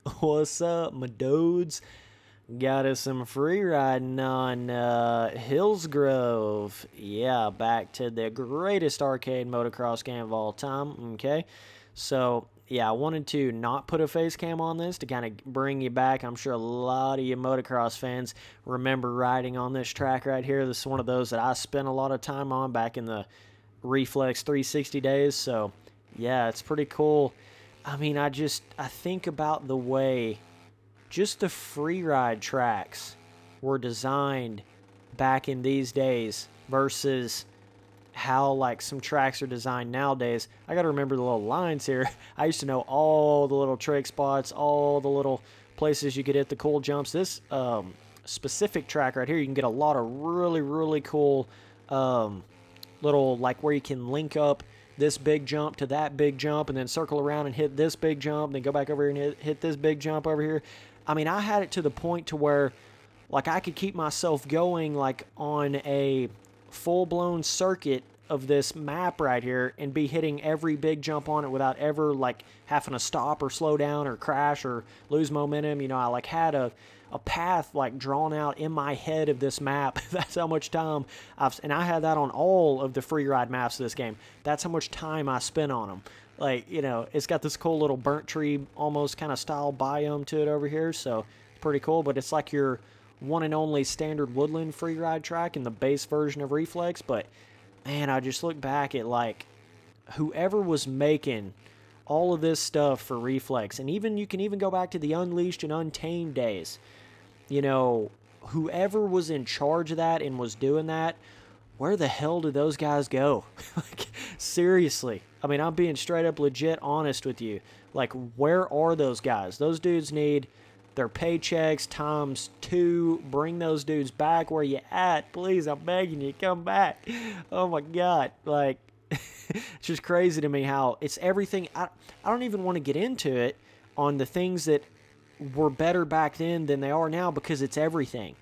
What's up, my dudes? Got us some free riding on Hillsgrove. Yeah, back to the greatest arcade motocross game of all time. Okay, so yeah, I wanted to not put a face cam on this to kind of bring you back. I'm sure a lot of you motocross fans remember riding on this track right here. This is one of those that I spent a lot of time on back in the Reflex 360 days. So yeah, it's pretty cool. I mean, I think about the way just the free ride tracks were designed back in these days versus how like some tracks are designed nowadays. I got to remember the little lines here. I used to know all the little trick spots, all the little places you could hit the cool jumps. This specific track right here, you can get a lot of really cool little, like, where you can link up this big jump to that big jump and then circle around and hit this big jump, then go back over here and hit this big jump over here. I mean, I had it to the point to where, like, I could keep myself going, like, on a full-blown circuit of this map right here and be hitting every big jump on it without ever, like, having to stop or slow down or crash or lose momentum. You know, I, like, had a path, like, drawn out in my head of this map. That's how much time and I had that on all of the free ride maps of this game. That's how much time I spent on them. Like, you know, it's got this cool little burnt tree almost kind of style biome to it over here, so pretty cool. But it's like your one and only standard woodland free ride track in the base version of Reflex. But man, I just look back at, like, whoever was making all of this stuff for Reflex, and even you can even go back to the Unleashed and Untamed days. You know, whoever was in charge of that and was doing that, where the hell did those guys go? Like, seriously. I mean, I'm being straight up legit honest with you. Like, where are those guys? Those dudes need their paychecks times 2. Bring those dudes back. Where you at? Please, I'm begging you, come back. Oh my God. Like, it's just crazy to me how it's everything. I don't even want to get into it on the things that were better back then than they are now, because it's everything.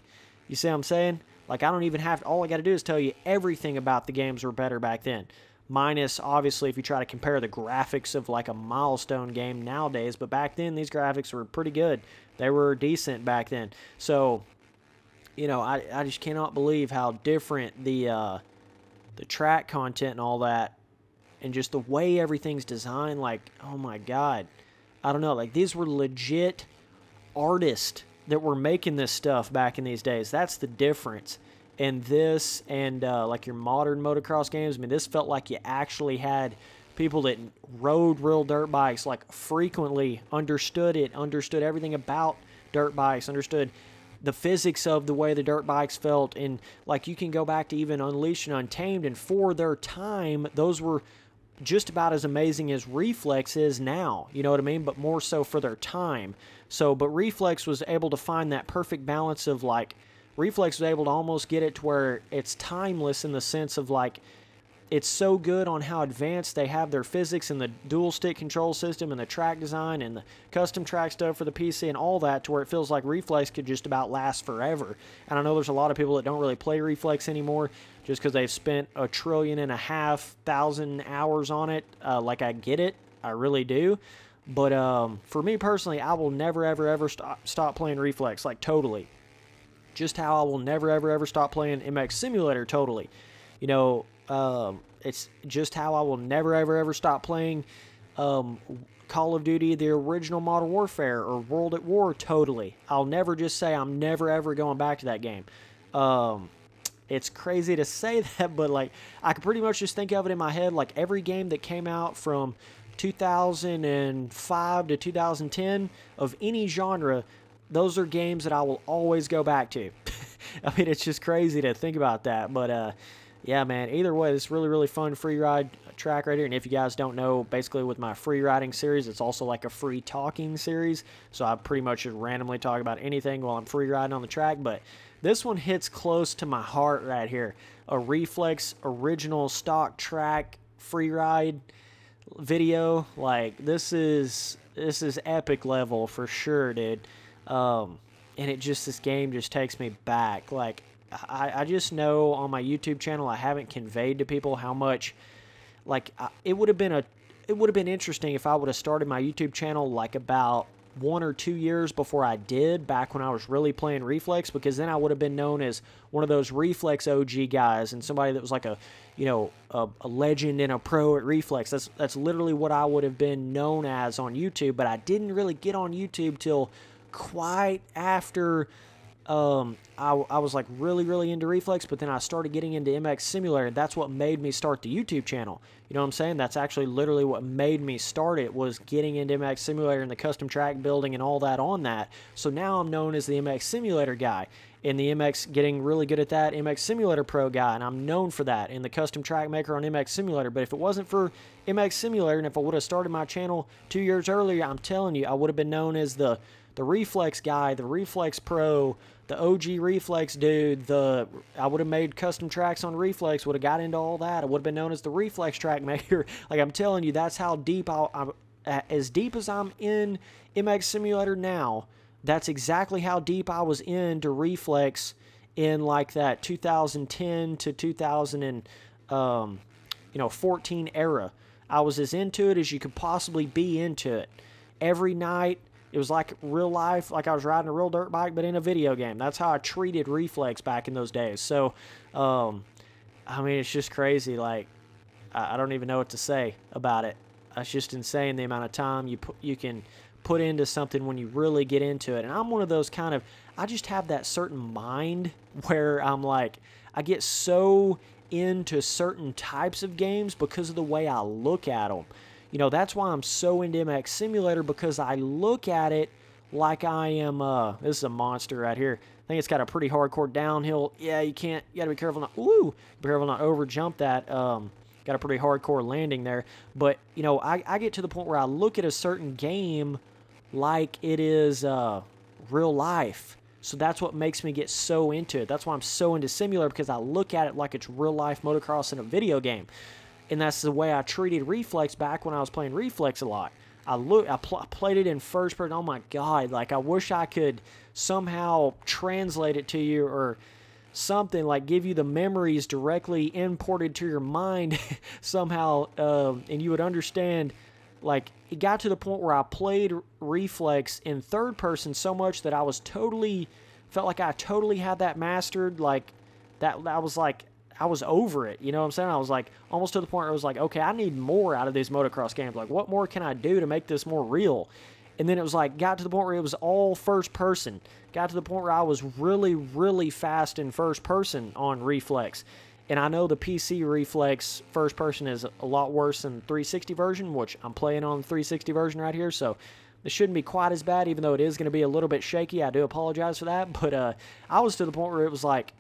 You see what I'm saying? Like, I don't even have to, all I got to do is tell you everything about the games were better back then. Minus, obviously, if you try to compare the graphics of, like, a Milestone game nowadays. But back then, these graphics were pretty good. They were decent back then. So, you know, I just cannot believe how different the track content and all that, and just the way everything's designed. Like, oh my God. I don't know. Like, these were legit artists that were making this stuff back in these days. That's the difference. And this and like your modern motocross games, I mean, this felt like you actually had people that rode real dirt bikes, like, frequently, understood everything about dirt bikes, understood the physics of the way the dirt bikes felt. And, like, you can go back to even Unleashed and Untamed, and for their time, those were just about as amazing as Reflex is now, you know what I mean? But more so for their time. So, but Reflex was able to find that perfect balance of, like, Reflex was able to almost get it to where it's timeless, in the sense of, like, it's so good on how advanced they have their physics and the dual stick control system and the track design and the custom track stuff for the PC and all that, to where it feels like Reflex could just about last forever. And I know there's a lot of people that don't really play Reflex anymore just because they've spent 1.5 trillion hours on it. Like, I get it. I really do. But for me personally, I will never, ever stop playing Reflex. Like, totally. Just how I will never, ever stop playing MX Simulator, totally. You know, it's just how I will never, ever stop playing Call of Duty, the original Modern Warfare, or World at War, totally. I'll never just say I'm never, ever going back to that game. It's crazy to say that, but, like, I can pretty much just think of it in my head, like, every game that came out from 2005 to 2010 of any genre, those are games that I will always go back to. I mean, it's just crazy to think about that. But, yeah, man, either way, it's really fun free ride track right here. And if you guys don't know, basically with my free riding series, it's also like a free talking series. So I pretty much just randomly talk about anything while I'm free riding on the track. But this one hits close to my heart right here. A Reflex original stock track free ride video. Like, this is epic level for sure, dude. And this game just takes me back. Like, I just know on my YouTube channel I haven't conveyed to people how much, like, it would have been interesting if I would have started my YouTube channel, like, about 1 or 2 years before I did, back when I was really playing Reflex, because then I would have been known as one of those Reflex OG guys and somebody that was like a, you know, a legend and a pro at Reflex. That's literally what I would have been known as on YouTube, but I didn't really get on YouTube till quite after I was like really into Reflex, but then I started getting into MX Simulator, and that's what made me start the YouTube channel. You know what I'm saying? That's actually literally what made me start it, was getting into MX Simulator and the custom track building and all that on that. So now I'm known as the MX Simulator guy, and the MX, getting really good at that, MX Simulator Pro guy, and I'm known for that, and the custom track maker on MX Simulator. But if it wasn't for MX Simulator, and if I would have started my channel 2 years earlier, I'm telling you, I would have been known as the Reflex guy, the Reflex Pro, the OG Reflex dude. I would have made custom tracks on Reflex, would have got into all that. I would have been known as the Reflex track maker. Like, I'm telling you, that's how deep I'm as deep as I'm in MX Simulator now. That's exactly how deep I was into Reflex in like that 2010 to 2014 era. I was as into it as you could possibly be into it. Every night, it was like real life, like I was riding a real dirt bike, but in a video game. That's how I treated Reflex back in those days. So, I mean, it's just crazy. Like, I don't even know what to say about it. It's just insane the amount of time you can put into something when you really get into it. And I'm one of those kind of, I just have that certain mind where I'm like, I get so into certain types of games because of the way I look at them. You know, that's why I'm so into MX Simulator, because I look at it like I am, this is a monster right here. I think it's got a pretty hardcore downhill. Yeah, you got to be careful not, be careful not over jump that. Got a pretty hardcore landing there. But, you know, I get to the point where I look at a certain game like it is real life. So that's what makes me get so into it. That's why I'm so into Simulator, because I look at it like it's real life motocross in a video game. And that's the way I treated Reflex back when I was playing Reflex a lot. I played it in first person. Oh my God. Like, I wish I could somehow translate it to you or something, like give you the memories directly imported to your mind somehow, and you would understand. Like, it got to the point where I played Reflex in third person so much that I was felt like I totally had that mastered. Like, that I was like, I was over it, you know what I'm saying? I was like, almost to the point where I was like, okay, I need more out of these motocross games. Like, what more can I do to make this more real? And then it was like, got to the point where it was all first person. Got to the point where I was really fast in first person on Reflex. And I know the PC Reflex first person is a lot worse than the 360 version, which I'm playing on the 360 version right here, so this shouldn't be quite as bad, even though it is going to be a little bit shaky. I do apologize for that, but I was to the point where it was like,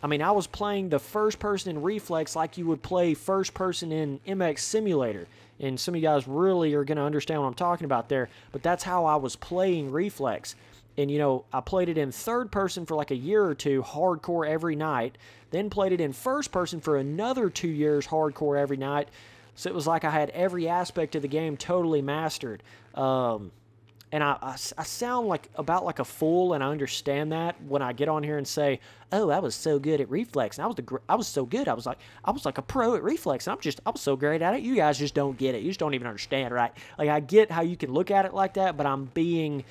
I mean, I was playing the first person in Reflex like you would play first person in MX Simulator. And some of you guys really are going to understand what I'm talking about there. But that's how I was playing Reflex. And, you know, I played it in third person for like a year or two, hardcore every night. Then played it in first person for another 2 years, hardcore every night. So it was like I had every aspect of the game totally mastered. And I sound like like a fool, and I understand that when I get on here and say, "Oh, I was so good at Reflex, and I was so good. I was like a pro at Reflex, and I was so great at it." You guys just don't get it. You just don't even understand, right? Like, I get how you can look at it like that, but I'm being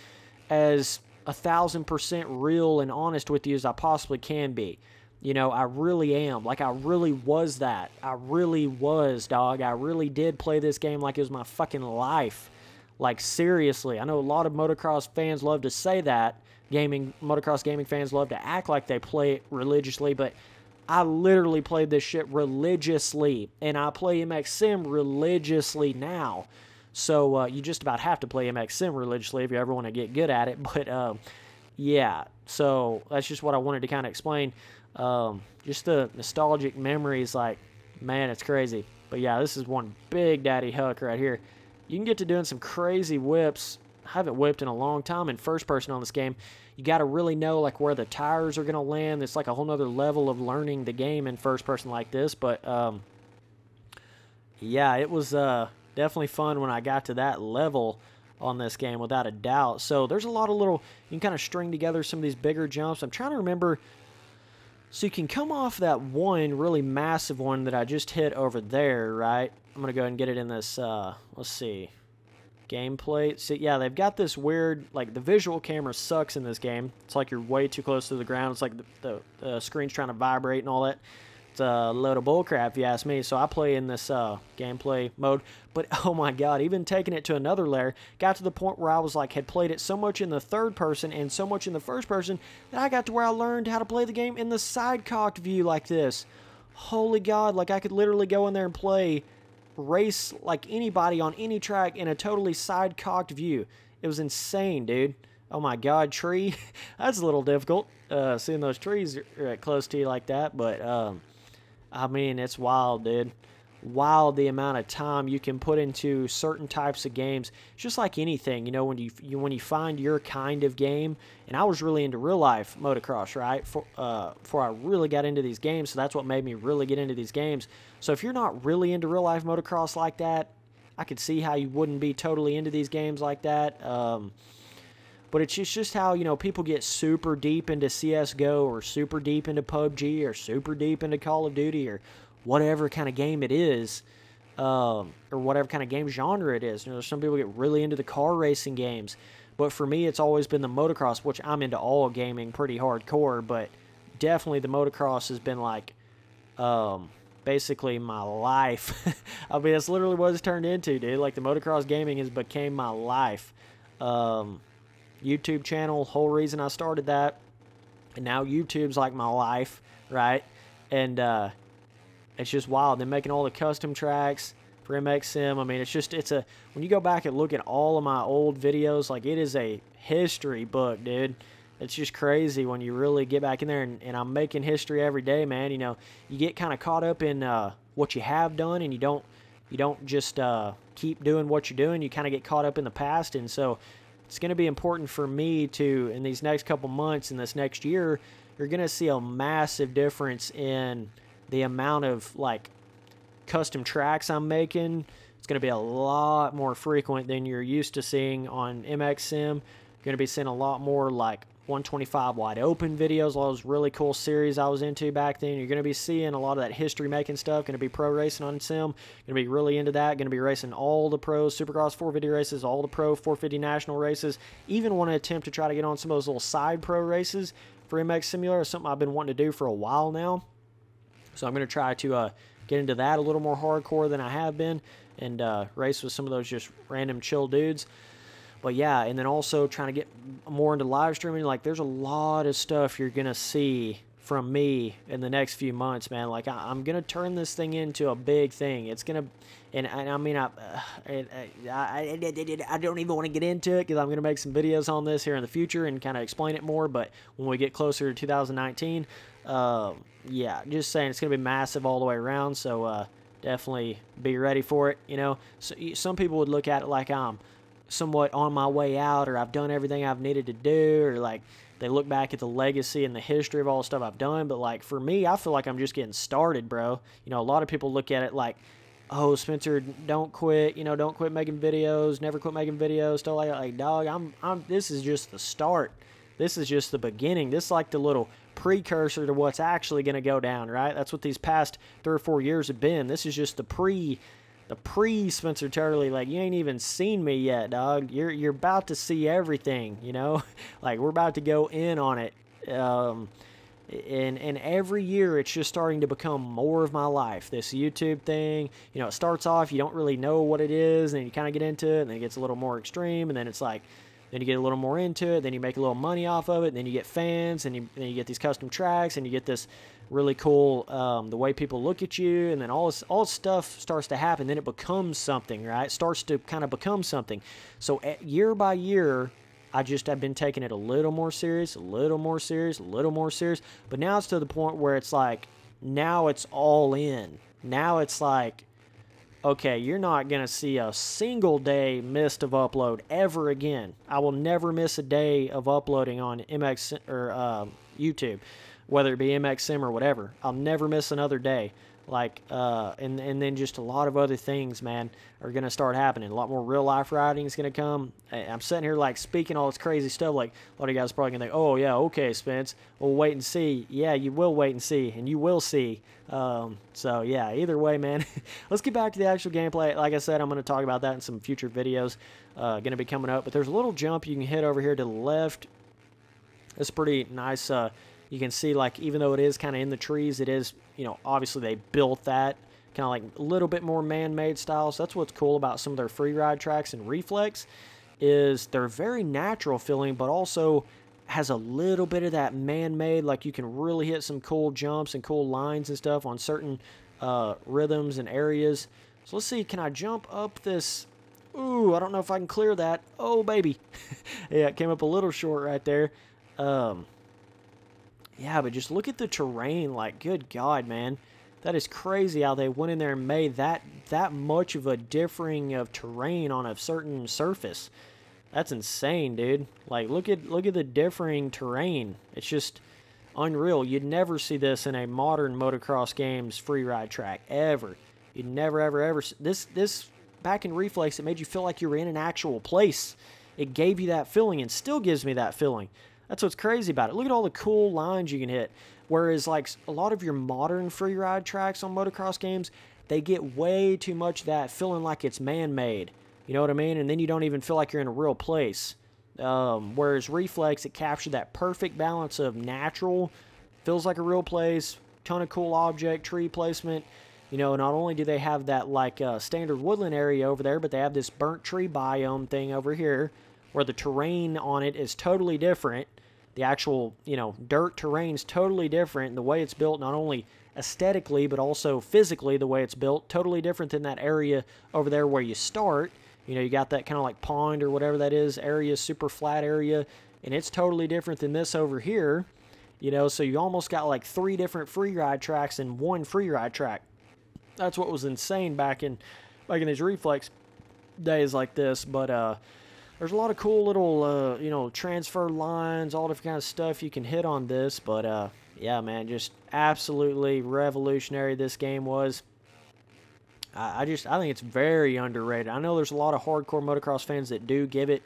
as 1,000% real and honest with you as I possibly can be. You know, I really am. Like, I really was that. I really was, dog. I really did play this game like it was my fucking life. Like, seriously. I know a lot of motocross fans love to say that. Motocross gaming fans love to act like they play it religiously, but I literally played this shit religiously, and I play MX Sim religiously now. So, you just about have to play MX Sim religiously if you ever want to get good at it. But, yeah. So, that's just what I wanted to kind of explain. Just the nostalgic memories, like, man, it's crazy. But, yeah, this is one big daddy huck right here. You can get to doing some crazy whips. I haven't whipped in a long time in first person on this game. You got to really know, like, where the tires are going to land. It's like a whole nother level of learning the game in first person like this. But, yeah, it was definitely fun when I got to that level on this game, without a doubt. So there's a lot of little, you can kind of string together some of these bigger jumps. I'm trying to remember. So you can come off that one really massive one that I just hit over there, right? I'm going to go ahead and get it in this, let's see. Gameplay. See, yeah, they've got this weird, like, the visual camera sucks in this game. It's like you're way too close to the ground. It's like the screen's trying to vibrate and all that. It's a load of bullcrap, if you ask me. So I play in this gameplay mode. But, oh my god, even taking it to another layer, got to the point where I was like, had played it so much in the third person and so much in the first person that I got to where I learned how to play the game in the side-cocked view like this. Holy god, like I could literally go in there and play race like anybody on any track in a totally side-cocked view. It was insane, dude. Oh my god, tree. That's a little difficult, seeing those trees close to you like that, but I mean, it's wild, dude. Wild the amount of time you can put into certain types of games. It's just like anything, you know, when you find your kind of game. And I was really into real life motocross, right? Before I really got into these games, so that's what made me really get into these games. So if you're not really into real life motocross like that, I could see how you wouldn't be totally into these games like that. But it's just how, you know, people get super deep into CSGO or super deep into PUBG or super deep into Call of Duty or whatever kind of game it is, or whatever kind of game genre it is. You know, some people get really into the car racing games. But for me, it's always been the motocross, which I'm into all gaming pretty hardcore, but definitely the motocross has been like basically my life. I mean, that's literally what it's turned into, dude. Like, the motocross gaming has became my life. YouTube channel, whole reason I started that. And now YouTube's like my life, right? And it's just wild. They're making all the custom tracks for MX Sim. I mean, when you go back and look at all of my old videos, like, it is a history book, dude. It's just crazy when you really get back in there, and I'm making history every day, man. You know, you get kind of caught up in what you have done, and you don't just keep doing what you're doing. You kind of get caught up in the past, and so it's going to be important for me to, in these next couple months, in this next year, you're going to see a massive difference in the amount of, like, custom tracks I'm making. It's going to be a lot more frequent than you're used to seeing on MX Sim. You're going to be seeing a lot more, like, 125 wide open videos, all those really cool series I was into back then. You're going to be seeing a lot of that history making stuff. Going to be pro racing on Sim. Going to be really into that. Going to be racing all the pro Supercross 450 races, all the pro 450 national races. Even want to attempt to try to get on some of those little side pro races for MX Simulator. Something I've been wanting to do for a while now. So I'm going to try to get into that a little more hardcore than I have been, and race with some of those just random chill dudes. But yeah, and then also trying to get more into live streaming. Like, there's a lot of stuff you're going to see from me in the next few months, man. Like, I'm going to turn this thing into a big thing. It's going to, and I mean, I don't even want to get into it because I'm going to make some videos on this here in the future and kind of explain it more. But when we get closer to 2019, yeah, just saying, it's going to be massive all the way around. So definitely be ready for it, you know. So some people would look at it like I'm somewhat on my way out, or I've done everything I've needed to do, or like they look back at the legacy and the history of all the stuff I've done. But like, for me, I feel like I'm just getting started, bro. You know, a lot of people look at it like, oh, Spencer, don't quit, you know, don't quit making videos, never quit making videos, stuff like that. Like, dog, this is just the start. This is just the beginning. This is like the little precursor to what's actually going to go down, right? That's what these past 3 or 4 years have been. This is just the pre Spencer Turley. Like, you ain't even seen me yet, dog. You're about to see everything, you know. Like, we're about to go in on it. And every year it's just starting to become more of my life. This YouTube thing, you know, it starts off, you don't really know what it is, and then you kind of get into it, and then it gets a little more extreme, and then it's like, then you get a little more into it, then you make a little money off of it, and then you get fans, and then you get these custom tracks, and you get this really cool, the way people look at you, and then all this stuff starts to happen. Then it becomes something, right? It starts to kind of become something. So year by year, I've been taking it a little more serious, a little more serious, a little more serious. But now it's to the point where it's like, now it's all in. Now it's like, okay, you're not going to see a single day missed of upload ever again. I will never miss a day of uploading on MX or YouTube, whether it be MX Sim or whatever. I'll never miss another day. Like, and then just a lot of other things, man, are going to start happening. A lot more real-life riding is going to come. I'm sitting here, like, speaking all this crazy stuff. Like, a lot of you guys are probably going to think, oh, yeah, okay, Spence, we'll wait and see. Yeah, you will wait and see, and you will see. So, yeah, either way, man, let's get back to the actual gameplay. Like I said, I'm going to talk about that in some future videos going to be coming up. But there's a little jump you can hit over here to the left. It's pretty nice. You can see, like, even though it is kind of in the trees, it is, you know, obviously they built that kind of like a little bit more man-made style. So that's what's cool about some of their free ride tracks and Reflex, is they're very natural feeling, but also has a little bit of that man-made. Like, you can really hit some cool jumps and cool lines and stuff on certain rhythms and areas. So let's see, can I jump up this? Ooh, I don't know if I can clear that. Oh, baby. Yeah, it came up a little short right there. Yeah, but just look at the terrain. Like, good God, man. That is crazy how they went in there and made that much of a differing of terrain on a certain surface. That's insane, dude. Like, look at the differing terrain. It's just unreal. You'd never see this in a modern motocross game's free ride track, ever. You'd never, ever this back in Reflex, it made you feel like you were in an actual place. It gave you that feeling, and still gives me that feeling. That's what's crazy about it. Look at all the cool lines you can hit. Whereas, like, a lot of your modern free ride tracks on motocross games, they get way too much of that feeling like it's man-made. You know what I mean? And then you don't even feel like you're in a real place. Whereas Reflex, it captured that perfect balance of natural, feels like a real place, ton of cool object, tree placement. You know, not only do they have that, like, standard woodland area over there, but they have this burnt tree biome thing over here, where the terrain on it is totally different. The actual, you know, dirt terrain's totally different. And the way it's built, not only aesthetically, but also physically, the way it's built, totally different than that area over there where you start. You know, you got that kind of like pond or whatever that is, area, super flat area, and it's totally different than this over here. You know, so you almost got like 3 different free ride tracks in one free ride track. That's what was insane back in these Reflex days like this. But there's a lot of cool little, you know, transfer lines, all different kind of stuff you can hit on this. But, yeah, man, just absolutely revolutionary this game was. I think it's very underrated. I know there's a lot of hardcore motocross fans that do give it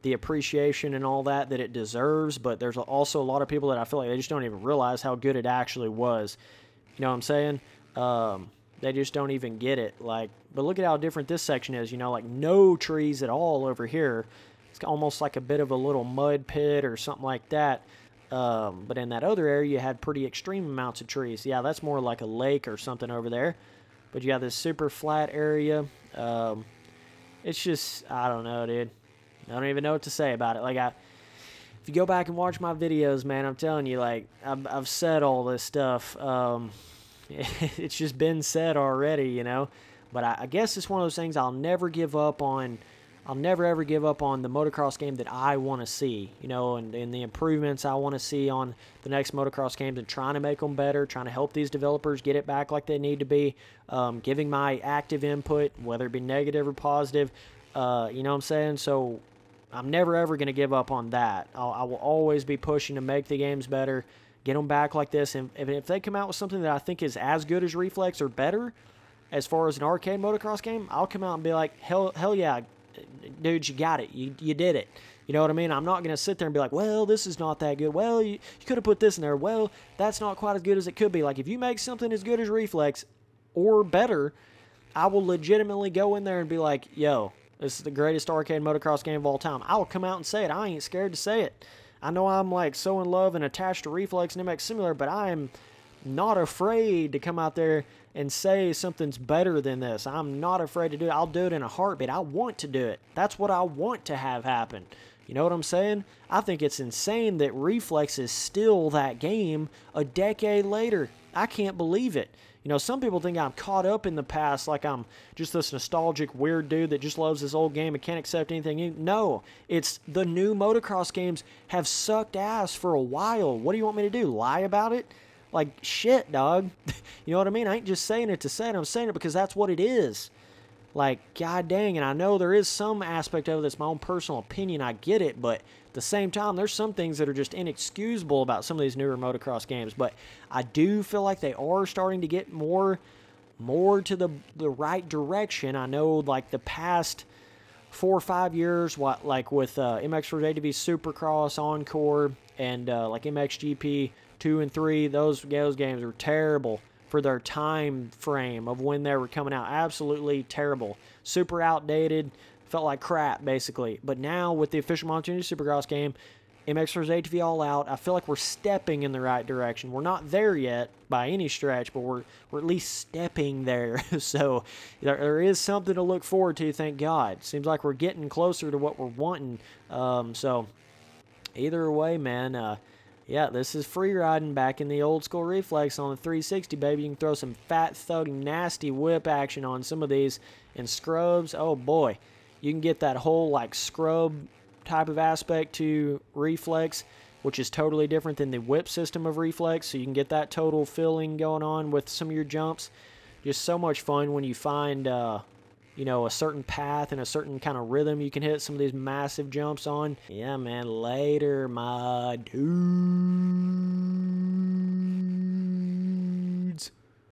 the appreciation and all that it deserves, but there's also a lot of people that I feel like they just don't even realize how good it actually was. You know what I'm saying? They just don't even get it. Like, but look at how different this section is. You know, like no trees at all over here. It's almost like a bit of a little mud pit or something like that. But in that other area, you had pretty extreme amounts of trees. Yeah, that's more like a lake or something over there. But you got this super flat area. It's just, I don't know, dude. I don't even know what to say about it. Like, if you go back and watch my videos, man, I'm telling you, like, I've said all this stuff. It's just been said already, you know. But I guess it's one of those things I'll never give up on. I'll never ever give up on the motocross game that I want to see, you know, and the improvements I want to see on the next motocross games, and trying to make them better, trying to help these developers get it back like they need to be, giving my active input, whether it be negative or positive, you know what I'm saying? So I'm never ever going to give up on that. I will always be pushing to make the games better, get them back like this, and if they come out with something that I think is as good as Reflex or better, as far as an arcade motocross game, I'll come out and be like, hell yeah, dude, you got it. You did it. You know what I mean? I'm not going to sit there and be like, well, this is not that good. Well, you could have put this in there. Well, that's not quite as good as it could be. Like, if you make something as good as Reflex or better, I will legitimately go in there and be like, yo, this is the greatest arcade motocross game of all time. I will come out and say it. I ain't scared to say it. I know I'm, like, so in love and attached to Reflex and MX Simulator, but I am not afraid to come out there and say something's better than this. I'm not afraid to do it. I'll do it in a heartbeat. I want to do it. That's what I want to have happen. You know what I'm saying? I think it's insane that Reflex is still that game a decade later. I can't believe it. You know, some people think I'm caught up in the past, like I'm just this nostalgic weird dude that just loves this old game and can't accept anything new. No, it's the new motocross games have sucked ass for a while. What do you want me to do? Lie about it? Like, shit, dog. You know what I mean? I ain't just saying it to say it. I'm saying it because that's what it is. Like, god dang, and I know there is some aspect of it that's my own personal opinion. I get it, but at the same time, there's some things that are just inexcusable about some of these newer motocross games. But I do feel like they are starting to get more more to the right direction. I know, like, the past 4 or 5 years, like with MX4 ATV Supercross, Encore, and like MXGP 2 and 3, those games were terrible for their time frame of when they were coming out. Absolutely terrible. Super outdated. Felt like crap, basically. But now, with the official Monceu Supercross game, MX4's ATV All Out, I feel like we're stepping in the right direction. We're not there yet by any stretch, but we're at least stepping there. So there is something to look forward to, thank God. Seems like we're getting closer to what we're wanting. So either way, man, yeah, this is free riding back in the old school Reflex on the 360, baby. You can throw some fat, thugging, nasty whip action on some of these. And scrubs, oh boy. You can get that whole, like, scrub type of aspect to Reflex, which is totally different than the whip system of Reflex. So you can get that total feeling going on with some of your jumps. Just so much fun when you find, you know, a certain path and a certain kind of rhythm you can hit some of these massive jumps on. Yeah, man, later, my dude.